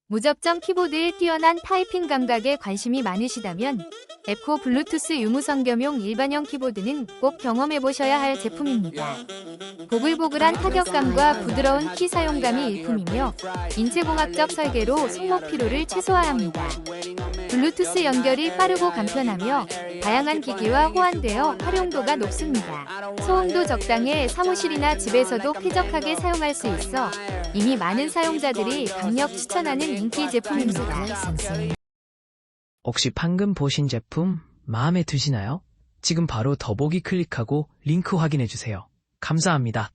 무접점 키보드의 뛰어난 타이핑 감각에 관심이 많으시다면 에코 블루투스 유무선 겸용 일반형 키보드는 꼭 경험해보셔야 할 제품입니다. 보글보글한 타격감과 부드러운 키 사용감이 일품이며 인체공학적 설계로 손목 피로를 최소화합니다. 블루투스 연결이 빠르고 간편하며 다양한 기기와 호환되어 활용도가 높습니다. 소음도 적당해 사무실이나 집에서도 쾌적하게 사용할 수 있어 이미 많은 사용자들이 강력 추천하는 인기 제품입니다. 혹시 방금 보신 제품 마음에 드시나요? 지금 바로 더보기 클릭하고 링크 확인해주세요. 감사합니다.